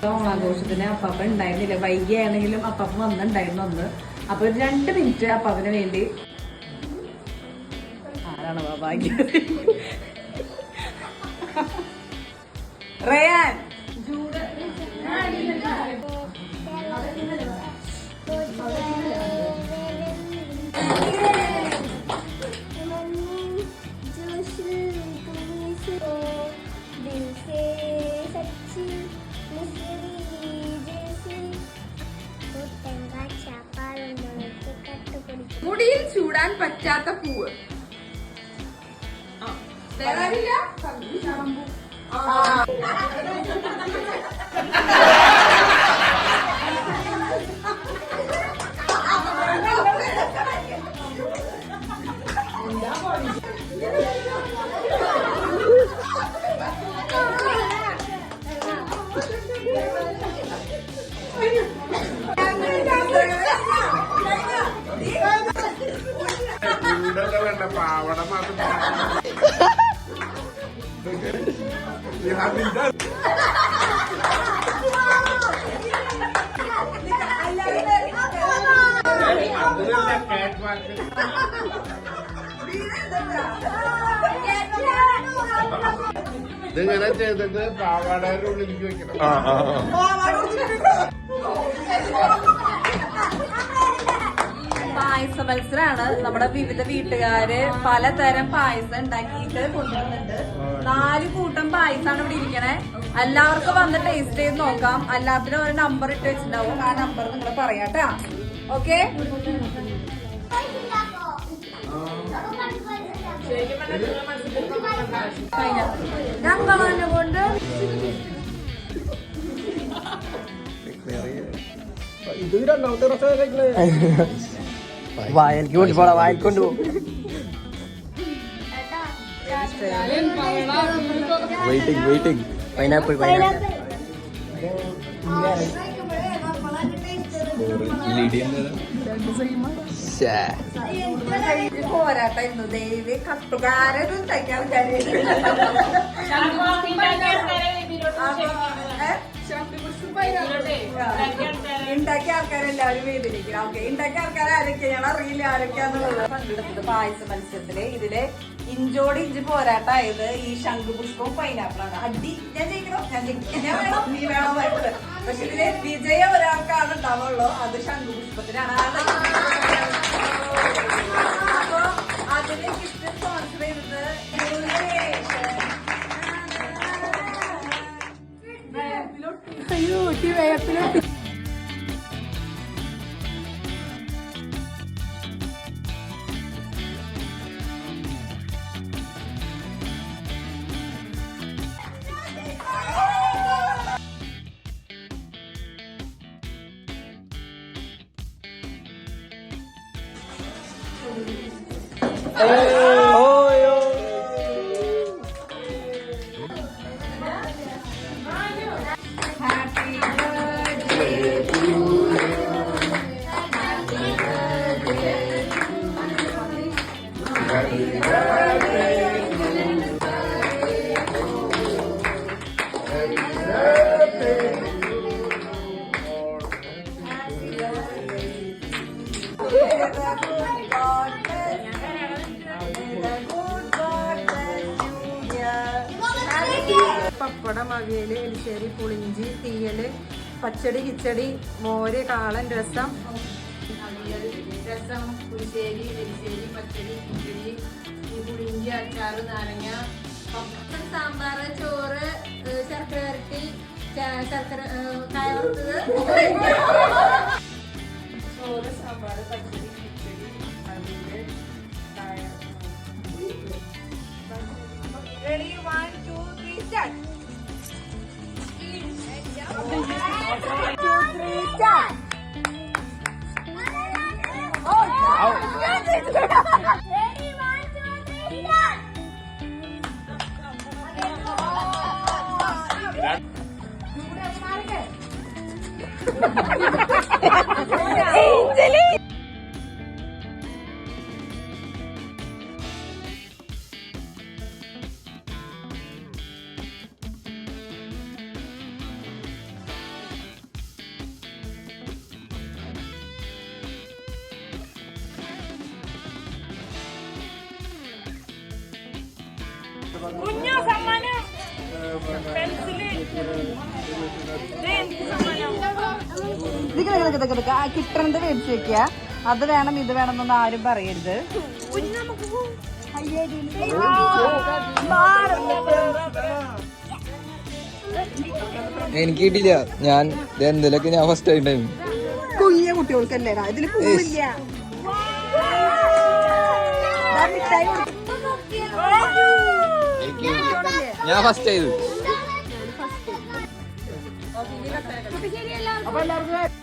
ഓണാഘോഷത്തിന് അപ്പാപ്പ ഉണ്ടായിരുന്നില്ല, വൈകിയാണെങ്കിലും അപ്പാപ്പ വന്നിട്ടുണ്ടായിരുന്നു അന്ന്. അപ്പൊ ഒരു 2 മിനിറ്റ് അപ്പാപ്പന് വേണ്ടി. ആരാണ് ഭാഗ്യം? റയാൻ മുടിയിൽ ചൂടാൻ പറ്റാത്ത പൂവ്. പാവട മാത്രം ഇതിങ്ങനെ ചെയ്തിട്ട് പാവാടയുടെ ഉള്ളിലേക്ക് വെക്കണം. പായസ മത്സരമാണ്. നമ്മുടെ വിവിധ വീട്ടുകാര് പലതരം പായസം ഉണ്ടാക്കിയിട്ട് കൊണ്ടുവന്നിട്ടുണ്ട്. 4 കൂട്ടം പായസമാണ് ഇവിടെ ഇരിക്കണേ. എല്ലാവർക്കും വന്ന് ടേസ്റ്റ് ചെയ്ത് നോക്കാം. എല്ലാത്തിനും ഒരു നമ്പർ ഇട്ട് വെച്ചിട്ടുണ്ടാവും. ആ നമ്പർ നിങ്ങൾ പറയാട്ടാ. ഓക്കെ, ഞങ്ങളെ കൊണ്ട് ഇത് 2ാമത്തെ വായൽക്ക് കൊണ്ടുപോടാ, വായൽക്ക് കൊണ്ടുപോകും. വെയിറ്റിംഗ് പൈനാപ്പിൾ പോരാട്ടായിരുന്നു. ദൈവം കട്ടുകാരനും തയ്ക്കാൾക്കാരെ ഉണ്ടാക്കിയ ആൾക്കാരെല്ലാവരും വേദിയിലേക്ക്. ഓക്കെ, ഉണ്ടാക്കിയ ആൾക്കാർ ആരൊക്കെയാണ് അറിയില്ല, ആരൊക്കെയാന്നുള്ളത്. പങ്കെടുത്തത് പായസ മത്സരത്തില്. ഇതില് ഇഞ്ചോട് ഇഞ്ച് പോരാട്ടായത് ഈ ശംഖുപുഷ്പവും പൈനാപ്പിളാണ്. അടി ഞാൻ ജയിക്കണോ, ഞാൻ വേണം, നീ വേണം വരുന്നത്. പക്ഷെ ഇതില് വിജയം ഒരാൾക്കാണ് ഉണ്ടാവുള്ളൂ, അത് ശംഖുപുഷ്പത്തിനാണ്. അപ്പൊ അതിന് ഗിഫ്റ്റ് സ്പോൺസർ ചെയ്തത് വേപ്പിലോട്ട്. പപ്പടം, അവിയല്, എലിശ്ശേരി, പുളിഞ്ചി, തീയല്, പച്ചടി, കിച്ചടി, മോര്, കാളൻ, രസം, രസം, പുളിശ്ശേരി, എലിശ്ശേരി, പച്ചടി, കിച്ചടി, പുളിഞ്ചി, അച്ചാറ്, നാരങ്ങ, പപ്പടം, സാമ്പാർ, ചോറ്, ശർക്കര വരട്ടി, ശർക്കര കായ വറുത്തത്, ചോറ്, സാമ്പാർ, പച്ചടി, കിച്ചടി, അവിയല്, കായ. Ready, 1, 2, 3, start. 1, 2, 3, start. Oh, ready, 1, 2, 3, start. Angeli. കുഞ്ഞു സമ്മാനം പെൻസില് കിട്ടണത് മേടിച്ചു വെക്കുക. അത് വേണം ഇത് വേണം എന്നൊന്നും ആരും പറയരുത്. എനിക്ക് കിട്ടില്ല. ഞാൻ എന്തിലൊക്കെ ഞാൻ ഫസ്റ്റ് ആയിട്ടായിരുന്നു. കുഞ്ഞ കുട്ടികൾക്കല്ലേ ഇതില് പൂവില്ല. ഞാൻ ഫസ്റ്റ് ആയത്. അപ്പൊ എല്ലാവർക്കും